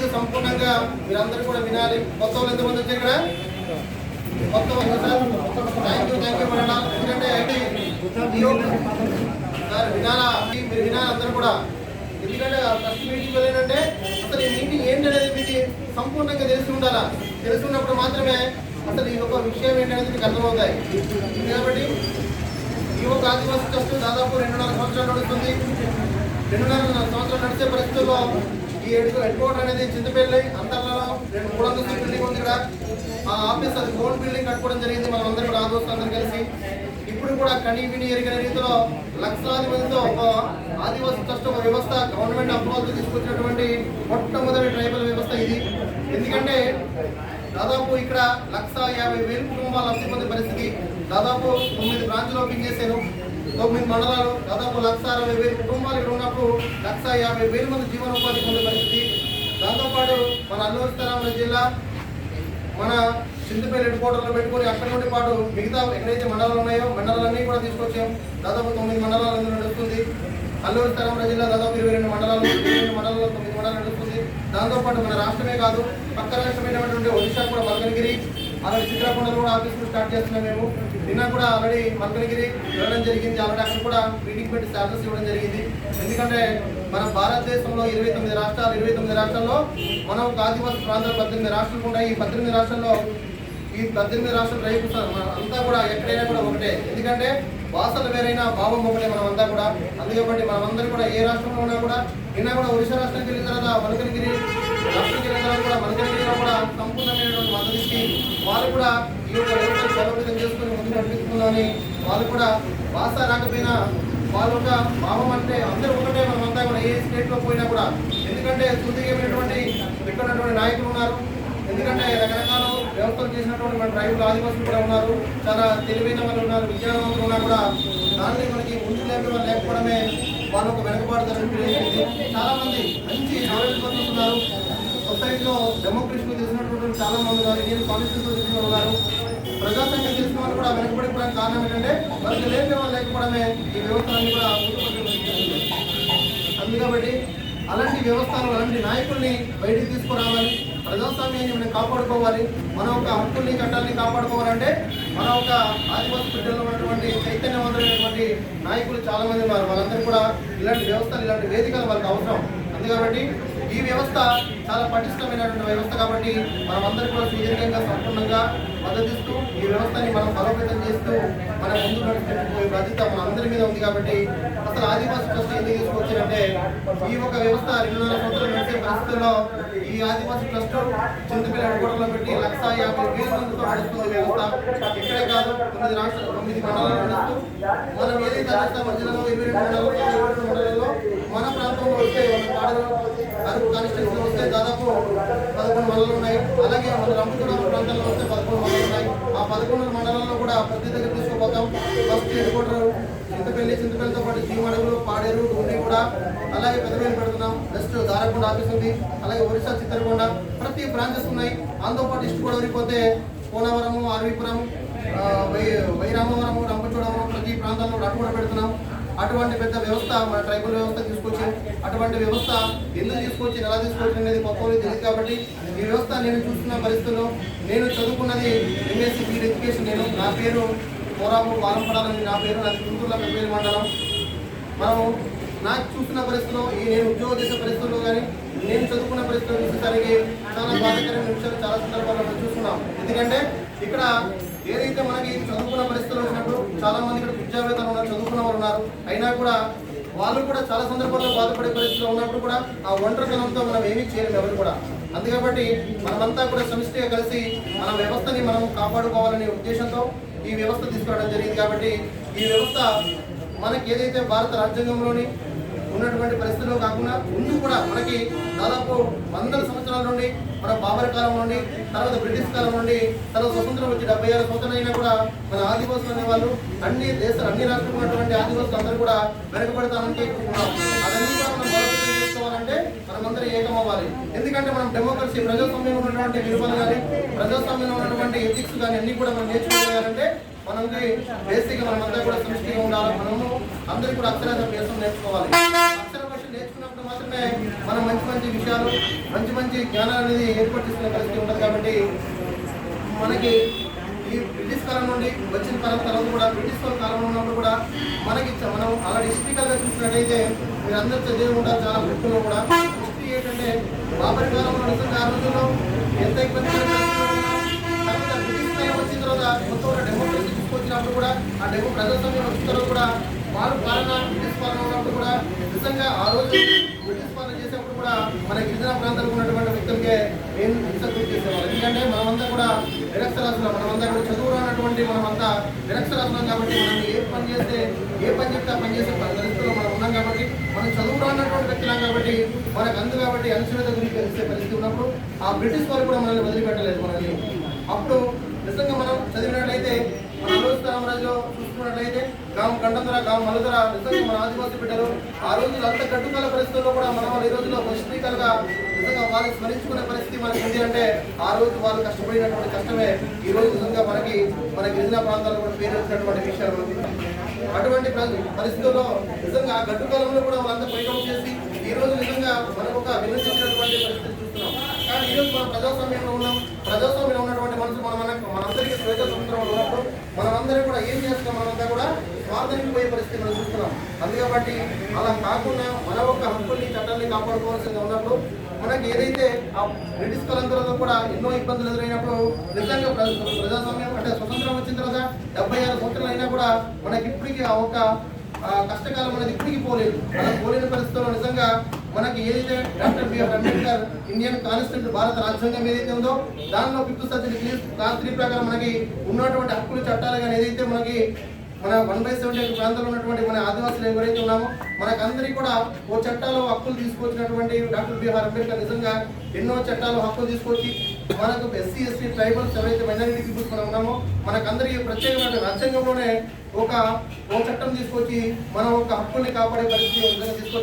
పూర్తిగా సంపూర్ణంగా మీరందరూ కూడా వినాలి. కొత్త వాళ్ళు ఎంతమంది వచ్చారు ఇక్కడ? కొత్త వాళ్ళు సార్ థ్యాంక్ యూ మేడం. ఎందుకంటే సార్ వినాలా, మీరు వినాలి అందరూ కూడా. ఎందుకంటే ఫస్ట్ మీటింగ్ వెళ్ళానంటే అసలు ఈ మీటింగ్ ఏంటనేది మీకు సంపూర్ణంగా తెలిసి ఉండాలా. తెలిసి ఉన్నప్పుడు మాత్రమే అసలు ఈ యొక్క విషయం ఏంటనేది మీకు అర్థమవుతాయి. కాబట్టి ఈ యొక్క ఆదివాసీ ట్రస్ట్ దాదాపు 2.5 సంవత్సరాలు నడుస్తుంది. 2.5 సంవత్సరాలు నడిచే పరిస్థితుల్లో ఈ హెడ్ క్వార్టర్ అనేది చింతపల్లి అంతర్లలో 300 బిల్డింగ్ ఉంది ఇక్కడ. ఆ ఆఫీస్ అది గోల్డ్ బిల్డింగ్ కట్టుకోవడం జరిగింది. మనం అందరూ కూడా ఆదోస్తులు అందరూ కలిసి ఇప్పుడు కూడా కనీ విని ఎరిగిన రీతిలో లక్షలాది మందితో ఒక ఆదివాసీ ట్రస్ట్ ఒక వ్యవస్థ గవర్నమెంట్ అప్రూవల్ తీసుకొచ్చినటువంటి మొట్టమొదటి ట్రైబల్ వ్యవస్థ ఇది. ఎందుకంటే దాదాపు ఇక్కడ 150,000 కుటుంబాలు లబ్ధి పొందే పరిస్థితి. దాదాపు 9 బ్రాంచ్లు ఓపెన్ చేశాను, 9 మండలాలు, దాదాపు 160,000 కుటుంబాలు ఇక్కడ ఉన్నప్పుడు 150,000 మంది జీవనోపాధి పొందే పరిస్థితి. దాంతోపాటు మన అల్లూరు సీతారామరాజు జిల్లా మన చింతపల్లి హెడ్ క్వార్టర్లో పెట్టుకొని అక్కడి నుండి పాటు మిగతా ఎక్కడైతే మండలాలు ఉన్నాయో మండలాలన్నీ కూడా తీసుకొచ్చాం. దాదాపు 9 మండలాలు అందులో నడుస్తుంది. అల్లూరు సీతారామరాజు జిల్లా దాదాపు 22 మండలాలు, 22 మండలాల్లో 9 మండలాలు నడుస్తుంది. దాంతోపాటు మన రాష్ట్రమే కాదు పక్క రాష్ట్రమైనటువంటి ఒడిశా కూడా మల్కనగిరి, ఆల్రెడీ చిత్రకొండలో కూడా ఆఫీసులు స్టార్ట్ చేస్తున్నాం మేము. నిన్న కూడా ఆల్రెడీ మల్కనగిరి వెళ్ళడం జరిగింది. ఆల్రెడీ అక్కడ కూడా మీటింగ్ పెట్టి స్టాటస్ ఇవ్వడం జరిగింది. ఎందుకంటే మన భారతదేశంలో 29 రాష్ట్రాలు, 29 రాష్ట్రాల్లో మనం ఒక ఆదివాసీ ప్రాంతాలు 18 రాష్ట్రాలు ఉంటాయి. ఈ 18 రాష్ట్రాల్లో ఈ 18 రాష్ట్రాల రైతు అంతా కూడా ఎక్కడైనా కూడా ఒకటే. ఎందుకంటే భాషలు వేరైనా భావం ఒకటే మనం అంతా కూడా. అందుకని మనమందరం కూడా ఏ రాష్ట్రంలో ఉన్నా కూడా నిన్న కూడా ఒడిశా రాష్ట్రానికి వెళ్ళిన తర్వాత మల్కనగిరి రాష్ట్రానికి వెళ్ళిన తర్వాత కూడా మల్కనగిరిలో కూడా సంపూర్ణమైనటువంటి మద్దతు ఇచ్చి వాళ్ళు కూడా ఈ యొక్క వ్యవస్థను బలోపేతం చేసుకుని ముందు నడిపిస్తున్నామని వాళ్ళు కూడా భాష రాకపోయినా వాళ్ళ ఒక భావం అంటే అందరూ ఒకటే. మనమంతా కూడా ఏ స్టేట్లో పోయినా కూడా ఎందుకంటే సుదీర్ఘమైనటువంటి ఇక్కడ ఉన్నటువంటి నాయకులు ఉన్నారు. ఎందుకంటే రకరకాల వ్యవస్థలు చేసినటువంటి మన ట్రైబల్ ఆదివాసులు కూడా ఉన్నారు. చాలా తెలివైన వాళ్ళు ఉన్నారు, విజ్ఞానవంతులు ఉన్నా కూడా దాన్ని మనకి ముందు లేకపోవడమే వాళ్ళు ఒక వెనకబాటుదలని తెలియజేసింది. చాలా మంది మంచి నాలెడ్జ్ పర్సన్స్ ఉన్నారు. సొసైటీలో డెమోక్రసీలో తెలిసినటువంటి చాలా మంది ఉన్నారు. ఇండియన్ కాన్స్టిట్యూషన్ తెలిసిన వాళ్ళు ఉన్నారు. ప్రజాసంఖ్య తెలిసిన వాళ్ళు కూడా వెనకబడిపోవడానికి కారణం ఏంటంటే వాళ్ళకి లేని వాళ్ళు లేకపోవడమే ఈ వ్యవస్థలన్నీ కూడా అందుకబట్టి అలాంటి వ్యవస్థలు అలాంటి నాయకుల్ని బయటికి తీసుకురావాలి. ప్రజాస్వామ్యాన్ని మనం కాపాడుకోవాలి. మన ఒక హక్కుల్ని చట్టాలని కాపాడుకోవాలంటే మన ఒక ఆదివాసీ బిడ్డల్లో ఉన్నటువంటి చైతన్యవంతమైనటువంటి నాయకులు చాలా మంది ఉన్నారు. వాళ్ళందరూ కూడా ఇలాంటి వ్యవస్థలు ఇలాంటి వేదికలు వాళ్ళకి అవసరం. అందుకబట్టి ఈ వ్యవస్థ చాలా పటిష్టమైనటువంటి వ్యవస్థ కాబట్టి మనమందరూ కూడా సుదీర్ఘంగా సంపూర్ణంగా మద్దతిస్తూ ఈ వ్యవస్థని మనం బలోపేతం చేస్తూ మనం ముందు నడిపే బాధ్యత మన అందరి మీద ఉంది. కాబట్టి అసలు ఆదివాసీ ట్రస్ట్ ఎందుకు తీసుకొచ్చారంటే ఈ ఒక వ్యవస్థ 2.5 సంవత్సరాలు నడిచే పరిస్థితుల్లో ఈ ఆదివాసీ ట్రస్ట్ చింతపల్లి హెడ్క్వార్టర్లో పెట్టి 150,000 మందితో నడుస్తుంది వ్యవస్థ. ఇక్కడే కాదు 9 రాష్ట్రాలు 9 మండలాలు నడుస్తూ మనం ఏదైతే రాష్ట్ర జిల్లాలో 22 మండలాల్లో మన ప్రాంతంలో వస్తే అరకు కాన్స్టిట్యూన్సీలో వస్తే దాదాపు 11 మండలాలు ఉన్నాయి. అలాగే మన రంపచోడ ప్రాంతంలో వస్తే 11 మండలాలు ఉన్నాయి. ఆ 11 మండలాల్లో కూడా ప్రతి దగ్గర తీసుకుపోతాం. ఫస్ట్ హెడ్ క్వార్టర్ చింతపల్లితో పాటు జీవమడుగులు, పాడేరు, గుండి కూడా అలాగే పెద్దవేలు పెడుతున్నాం. నెక్స్ట్ దారకొండ ఆఫీస్ ఉంది. అలాగే ఒరిస్సా చిత్రకొండ ప్రతి బ్రాంచెస్ ఉన్నాయి. దాంతోపాటు ఇష్ట గోదావరి పోతే కోనవరము, ఆర్వీపురం, వైరామవరము, రంపచోడవరం ప్రతి ప్రాంతాల్లో అటు కూడా పెడుతున్నాం. అటువంటి పెద్ద వ్యవస్థ మన ట్రైబల్ వ్యవస్థ తీసుకొచ్చి అటువంటి వ్యవస్థ ఎందుకు తీసుకొచ్చి ఎలా తీసుకొచ్చి అనేది గొప్పలు తెలియదు. కాబట్టి ఈ వ్యవస్థ నేను చూస్తున్న పరిస్థితుల్లో నేను చదువుకున్నది MSc బీడ్ ఎడ్యుకేషన్. నా పేరు కోరాపు వారంపడాలని నా పేరు. నాకు గుంటూరులో పెద్దవేలు మండలం. మనము నాకు చూస్తున్న పరిస్థితుల్లో నేను ఉద్యోగం చేసే పరిస్థితుల్లో కానీ నేను చదువుకున్న పరిస్థితుల్లో చూసేసరికి చాలా బాధాకరమైన విషయాలు చాలా సందర్భాల్లో మనం చూస్తున్నాం. ఎందుకంటే ఇక్కడ ఏదైతే మనకి చదువుకున్న పరిస్థితులు వచ్చినప్పుడు చాలా మంది ఇక్కడ విద్యావేత్తలు ఉన్నారు, చదువుకున్న వాళ్ళు ఉన్నారు. అయినా కూడా వాళ్ళు కూడా చాలా సందర్భాల్లో బాధపడే పరిస్థితులు ఉన్నప్పుడు కూడా ఆ ఒంటరితనంతో మనం ఏమీ చేయలేము ఎవరు కూడా. అందుకబట్టి మనమంతా కూడా సమిష్టిగా కలిసి మన వ్యవస్థని మనం కాపాడుకోవాలనే ఉద్దేశంతో ఈ వ్యవస్థ తీసుకురావడం జరిగింది. కాబట్టి ఈ వ్యవస్థ మనకి ఏదైతే భారత రాజ్యాంగంలోని ఉన్నటువంటి పరిస్థితుల్లో కాకుండా ముందు కూడా మనకి దాదాపు 100 సంవత్సరాల నుండి మన బాబర్ కాలం నుండి తర్వాత బ్రిటిష్ కాలం నుండి తర్వాత స్వతంత్రం వచ్చి 76 సంవత్సరాలు అయినా కూడా మన ఆదివాసులు అనే వాళ్ళు అన్ని రాష్ట్రాలు ఉన్నటువంటి ఆదివాసులు అందరూ కూడా వెనకబడతామని చెప్పుకున్నాం. అదన్నీ కూడా మనం బలోపేతం చేసుకోవాలంటే మనమందరం ఏకమవ్వాలి. ఎందుకంటే మనం డెమోక్రసీ ప్రజాస్వామ్యంలో ఉన్నటువంటి విలువలు కానీ ప్రజాస్వామ్యంలో ఉన్నటువంటి ఎథిక్స్ కానీ అన్ని కూడా మనం నేర్చుకోవాలంటే మనకి బేసిక్ మనమంతా కూడా సృష్టిగా ఉండాలి. మనము అందరికీ కూడా అక్షరాభ్యాసం నేర్చుకోవాలి. అక్షరాభ్యాసం నేర్చుకున్నప్పుడు చేసినప్పుడు మాత్రమే మనం మంచి మంచి విషయాలు మంచి జ్ఞానాలు అనేది ఏర్పడిస్తున్న పరిస్థితి ఉంటుంది. కాబట్టి మనకి ఈ బ్రిటిష్ కాలం నుండి వచ్చిన తర్వాత కూడా బ్రిటిష్ వాళ్ళ కాలంలో ఉన్నప్పుడు కూడా మనం అలాంటి హిస్టరికల్గా చూసినట్టయితే మీరు అందరూ చదివి ఉంటారు చాలా బుక్కుల్లో కూడా. హిస్టరీ ఏంటంటే బాబరి కాలంలో నిజంగా ఆ రోజుల్లో ఎంత ఇబ్బంది తర్వాత బ్రిటిష్ కాలం వచ్చిన తర్వాత మొత్తం డెమోక్రసీ తీసుకొచ్చినప్పుడు కూడా ఆ ప్రజాస్వామ్యం వచ్చిన తర్వాత కూడా వారు పాలన బ్రిటిష్ పాలన ఉన్నప్పుడు కూడా నిజంగా ఆ రోజు బ్రిటిష్ పాలన చేసేప్పుడు కూడా మన గిరిజన ప్రాంతాలకు ఉన్నటువంటి వ్యక్తులకే ఏం హింసలు చేసేవాళ్ళు. ఎందుకంటే మనమంతా కూడా నిరక్షరాస్యులం, మనమంతా కూడా చదువు రానటువంటి మనమంతా నిరక్షరాస్యులం. కాబట్టి మనం ఏ పని చేస్తే ఏ పని చెప్తే ఆ పని చేసే పరిస్థితుల్లో మనం ఉన్నాం. కాబట్టి మనం చదువు రానటువంటి వ్యక్తులం కాబట్టి మనకు కాబట్టి అణచివేత గురించి తెలిసే పరిస్థితి ఉన్నప్పుడు ఆ బ్రిటిష్ వారు కూడా మనల్ని వదిలిపెట్టలేదు మనల్ని. అప్పుడు నిజంగా మనం చదివినట్లయితే మన అలోచి రామరాజులో చూసుకున్నట్లయితే గంటంధర మలుధర నిజంగా మన ఆదివాసీ బిడ్డలు ఆ రోజులు అంత గడ్డుకాల పరిస్థితుల్లో కూడా మనం ఈ రోజులో హిస్టరికల్గా నిజంగా వాళ్ళని స్మరించుకునే పరిస్థితి మనకి ఉంది. అంటే ఆ రోజు వాళ్ళు కష్టపడినటువంటి కష్టమే ఈ రోజు నిజంగా మన గిరిజన ప్రాంతాల్లో కూడా పేరు వచ్చినటువంటి విషయాలు ఉంది. అటువంటి పరిస్థితుల్లో నిజంగా ఆ గడ్డు కాలంలో కూడా వాళ్ళంతా పైకం చేసి ఈ రోజు నిజంగా మనకు ఒక వినియోగించినటువంటి పరిస్థితి చూస్తున్నాం. కానీ ఈ రోజు మనం ప్రజాస్వామ్యంలో ఉన్నాం. ప్రజాస్వామ్యంలో ఉన్నటువంటి మనుషులు మనందరికీ స్వేచ్ఛ స్వతంత్రం ఉన్నప్పుడు మనమందరం కూడా ఏం చేస్తున్నాం, మనంతా కూడా స్వార్థానికి పోయే పరిస్థితి మనం చూస్తున్నాం. అందుకబట్టి అలా కాకుండా మన ఒక హక్కుల్ని చట్టాన్ని కాపాడుకోవాల్సింది ఉన్నప్పుడు మనకి ఏదైతే ఆ బ్రిటిష్ కాలం తర్వాత కూడా ఎన్నో ఇబ్బందులు ఎదురైనప్పుడు నిజంగా ప్రజాస్వామ్యం అంటే స్వతంత్రం వచ్చిన తర్వాత 76 సంవత్సరాలు అయినా కూడా మనకి ఇప్పటికీ ఆ ఒక కష్టకాలం అనేది ఇప్పటికీ పోలేదు. అలా పోలేని పరిస్థితుల్లో నిజంగా మనకి ఏదైతే doctor B R Ambedkar Indian constitution భారత రాజ్యాంగం ఏదైతే ఉందో దానిలో 5th షెడ్యూల్ క్లాస్ 3 ప్రకారం మనకి ఉన్నటువంటి హక్కులు చట్టాలు కానీ ఏదైతే మనకి మన 1/78 ప్రాంతంలో ఉన్నటువంటి మన ఆదివాసులు ఎవరైతే ఉన్నామో మనకందరికీ కూడా ఓ చట్టాలు హక్కులు తీసుకొచ్చినటువంటి డాక్టర్ బిఆర్ అంబేద్కర్ నిజంగా ఎన్నో చట్టాలు హక్కులు తీసుకొచ్చి మనకు ఎస్సీ ఎస్టీ ట్రైబల్స్ ఎవరైతే మైనారిటీ పీపుల్స్ మనం ఉన్నామో మనకందరికీ ప్రత్యేకమైన రాజ్యాంగంలోనే ఓ చట్టం తీసుకొచ్చి మనం ఒక హక్కుల్ని కాపాడే పరిస్థితి తీసుకొచ్చి